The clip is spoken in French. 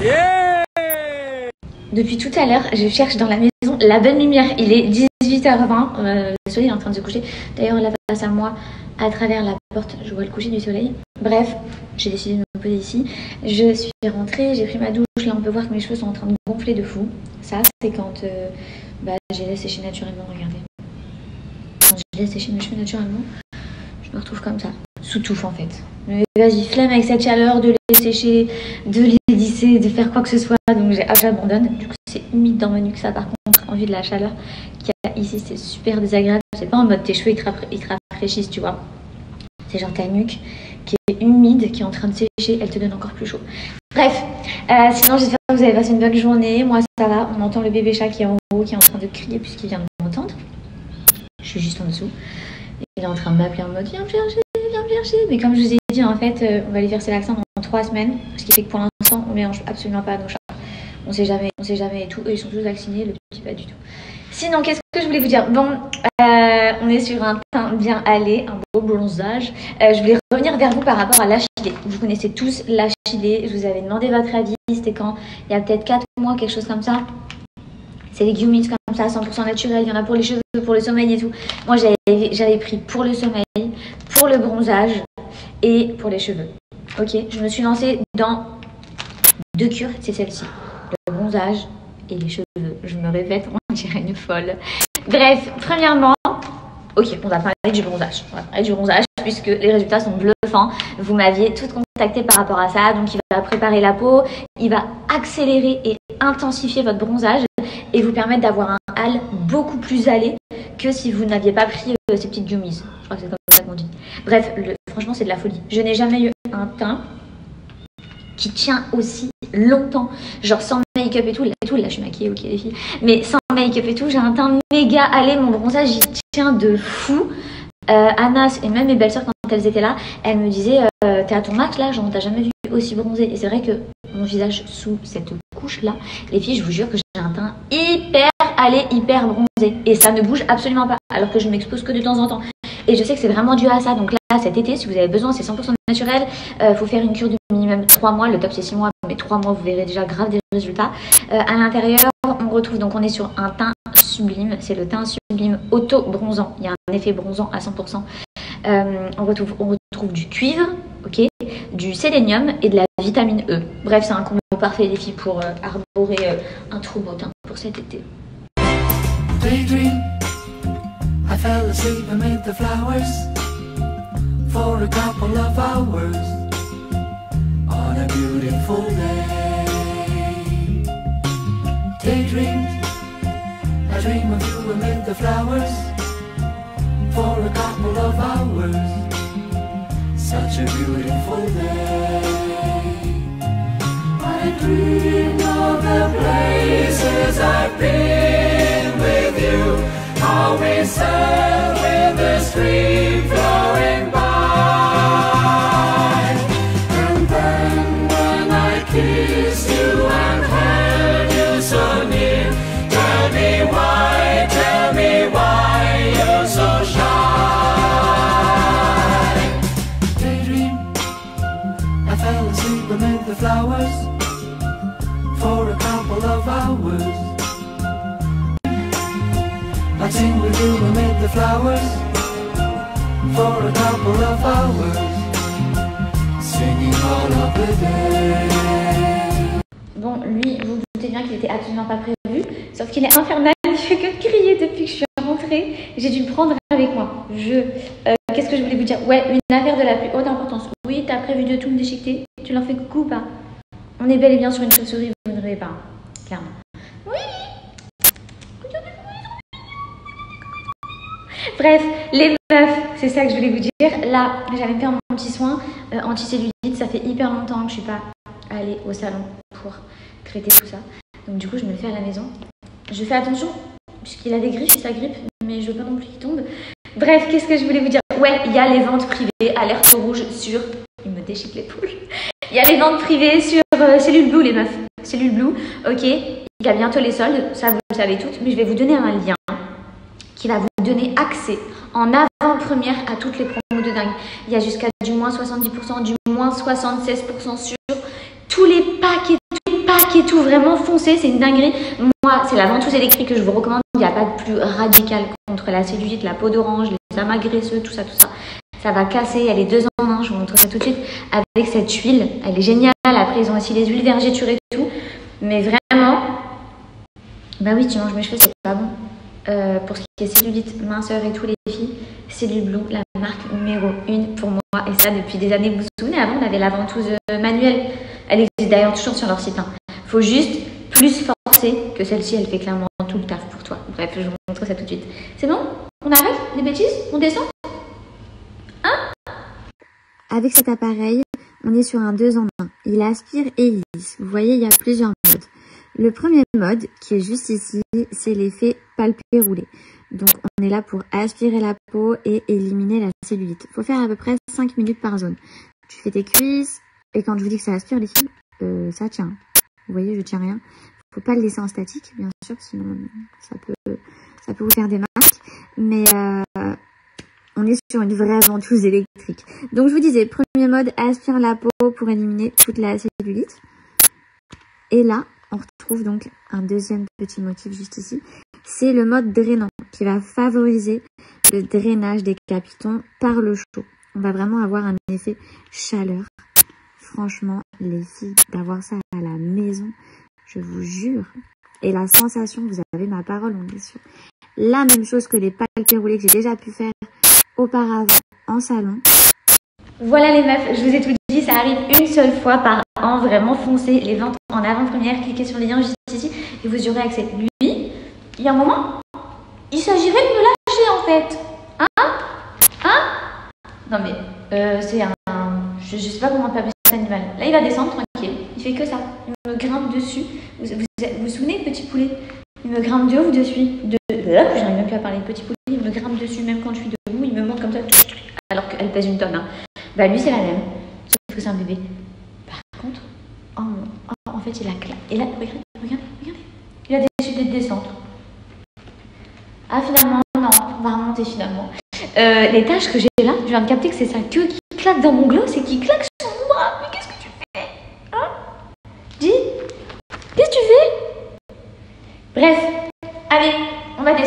Yeah! Depuis tout à l'heure, je cherche dans la maison la bonne lumière. Il est 18h20, le soleil est en train de se coucher. D'ailleurs, là face à moi, à travers la porte, je vois le coucher du soleil. Bref, j'ai décidé de me poser ici. Je suis rentrée, j'ai pris ma douche. Là, on peut voir que mes cheveux sont en train de gonfler de fou. Ça, c'est quand j'ai laissé sécher naturellement, regardez. Quand je laisse sécher mes cheveux naturellement, je me retrouve comme ça, sous touffe en fait. Mais vas-y, flemme avec cette chaleur de les sécher, de les lisser, de faire quoi que ce soit. Donc j'abandonne. Du coup, c'est humide dans ma nuque, ça par contre, en vue de la chaleur qu'il y a ici, c'est super désagréable. C'est pas en mode tes cheveux ils te rafraîchissent, tu vois. C'est genre ta nuque qui est humide, qui est en train de sécher, elle te donne encore plus chaud. Bref, sinon j'espère que vous avez passé une bonne journée. Moi ça va, on entend le bébé chat qui est en haut, qui est en train de crier puisqu'il vient de m'entendre. Je suis juste en dessous. Il est en train de m'appeler en mode viens me chercher, viens me chercher. Mais comme je vous ai dit, en fait, on va lui verser l'accent dans 3 semaines. Ce qui fait que pour l'instant, on ne mélange absolument pas nos chats. On sait jamais et tout. Eux, ils sont tous vaccinés, le petit pas du tout. Sinon, qu'est-ce que je voulais vous dire? Bon, on est sur un teint bien allé, un beau bronzage. Je voulais revenir vers vous par rapport à l'Achillée. Vous connaissez tous l'Achillée. Je vous avais demandé votre avis. C'était quand? Il y a peut-être 4 mois, quelque chose comme ça. C'est des Gummits comme ça, 100% naturel. Il y en a pour les cheveux, pour le sommeil et tout. Moi, j'avais pris pour le sommeil, pour le bronzage et pour les cheveux. Ok, je me suis lancée dans 2 cures, c'est celle-ci. Le bronzage et les cheveux. Je me répète, on dirait une folle. Bref, premièrement, ok, on va parler du bronzage. On va parler du bronzage puisque les résultats sont bluffants. Vous m'aviez toutes contacté par rapport à ça. Donc, il va préparer la peau, il va accélérer et intensifier votre bronzage et vous permettre d'avoir un hâle beaucoup plus allé que si vous n'aviez pas pris ces petites gummies. Je crois que c'est comme ça qu'on dit. Bref, franchement, c'est de la folie. Je n'ai jamais eu un teint qui tient aussi longtemps. Genre sans make-up et tout. Là, je suis maquillée, ok les filles. Mais sans make-up et tout, j'ai un teint méga allé. Mon bronzage, il tient de fou. Anna et même mes belles-sœurs, quand elles étaient là, elles me disaient t'es à ton max là, genre t'as jamais vu aussi bronzé. Et c'est vrai que mon visage sous cette couche là, les filles, je vous jure que j'ai un teint hyper allé, hyper bronzé. Et ça ne bouge absolument pas, alors que je m'expose que de temps en temps. Et je sais que c'est vraiment dû à ça. Donc là, cet été, si vous avez besoin, c'est 100% naturel. Faut faire une cure de minimum 3 mois. Le top, c'est 6 mois. Mais 3 mois, vous verrez déjà grave des résultats. À l'intérieur, on retrouve, donc on est sur un teint sublime. C'est le teint sublime auto-bronzant. Il y a un effet bronzant à 100%. On retrouve du cuivre, ok, du sélénium et de la vitamine E. Bref, c'est un combo parfait, les filles, pour arborer un trop beau teint pour cet été. Daydream, I fell asleep amid the flowers for a couple of hours on a beautiful day. Daydream, I dream of you amid the flowers for a couple of hours. Such a beautiful day. I dream of the places I've been with you. How we sat with the stream flowing by. And then when I kissed you and held you so near, tell me why you're so shy. Daydream, I fell asleep amid the flowers for a couple of hours. I sing with you amid the flowers for a couple of hours, singing all of the day. Bon, lui, vous vous doutez bien qu'il était absolument pas prévu, sauf qu'il est infernal, il fait que crier depuis que je suis rentrée. J'ai dû le prendre avec moi. Qu'est-ce que je voulais vous dire? Ouais, une affaire de la plus haute importance. Oui, t'as prévu de tout me déchiqueter. Tu leur fais coucou ou pas? On est bel et bien sur une chauve-souris, vous ne rêvez pas, clairement. Oui. Bref, les meufs, c'est ça que je voulais vous dire. Là, j'avais fait un petit soin anticellulite. Ça fait hyper longtemps que je ne suis pas allée au salon pour traiter tout ça. Donc du coup, je me le fais à la maison. Je fais attention, puisqu'il a des griffes, il s'agrippe, mais je veux pas non plus qu'il tombe. Bref, qu'est-ce que je voulais vous dire? Ouais, il y a les ventes privées, alerte rouge sur... Il me déchique les poules. Il y a les ventes privées sur Cellule Blue, les meufs. Cellule Blue, ok. Il y a bientôt les soldes, ça vous le savez toutes, mais je vais vous donner un lien qui va vous donner accès en avant-première à toutes les promos de dingue. Il y a jusqu'à du moins 70%, du moins 76% sur tous les packs et tout, vraiment foncé, c'est une dinguerie. Moi, c'est la ventouse électrique que je vous recommande. Il n'y a pas de plus radical contre la cellulite, la peau d'orange, les amas graisseux, tout ça, tout ça. Ça va casser, elle est 2 en 1, je vous montre ça tout de suite. Avec cette huile, elle est géniale. Après, ils ont aussi les huiles vergéture et tout. Mais vraiment, bah oui, tu manges mes cheveux, c'est pas bon. Pour ce qui est cellulite, minceur et tout, les filles, Cellule Blue, la marque numéro 1 pour moi. Et ça, depuis des années, vous vous souvenez, avant, on avait la ventouse manuelle. Elle existe d'ailleurs toujours sur leur site. Faut juste plus forcer que celle-ci, elle fait clairement tout le taf pour toi. Bref, je vous montre ça tout de suite. C'est bon? On arrête les bêtises? On descend? Hein? Avec cet appareil, on est sur un 2 en 1. Il aspire et il lisse. Vous voyez, il y a plusieurs modes. Le premier mode, qui est juste ici, c'est l'effet palpé roulé. Donc, on est là pour aspirer la peau et éliminer la cellulite. Il faut faire à peu près 5 minutes par zone. Tu fais tes cuisses, et quand je vous dis que ça aspire, les filles, ça tient. Vous voyez, je tiens rien. Faut pas le laisser en statique, bien sûr, sinon ça peut vous faire des marques. Mais on est sur une vraie ventouse électrique. Donc, je vous disais, premier mode, aspire la peau pour éliminer toute la cellulite. Et là, on retrouve donc un deuxième petit motif juste ici. C'est le mode drainant qui va favoriser le drainage des capitons par le chaud. On va vraiment avoir un effet chaleur. Franchement, les filles, d'avoir ça à la maison, je vous jure. Et la sensation, vous avez ma parole, on est sur la même chose que les palpés roulés que j'ai déjà pu faire auparavant en salon. Voilà les meufs, je vous ai tout dit, ça arrive une seule fois par an, vraiment foncez les ventes en avant-première, cliquez sur les liens juste ici et vous y aurez accès. Lui, il y a un moment, il s'agirait de me lâcher en fait. Non mais, c'est un... Je sais pas comment on peut appeler cet animal. Là il va descendre tranquille, il fait que ça. Il me grimpe dessus. Vous vous souvenez, petit poulet? Il me grimpe de ouf dessus. J'arrive même plus à parler de petit poulet, il me grimpe dessus même quand je suis debout, il me monte comme ça. Alors qu'elle pèse une tonne. Bah lui c'est la même, sauf que c'est un bébé. Par contre, en fait il a claqué. Et là, regardez. Il a décidé de descendre. Ah finalement, non, on va remonter finalement. Les taches que j'ai là, je viens de capter que c'est sa queue qui claque dans mon gloss et qui claque sur moi. Mais qu'est-ce que tu fais? Hein? Dis, qu'est-ce que tu fais? Bref, allez, on va descendre.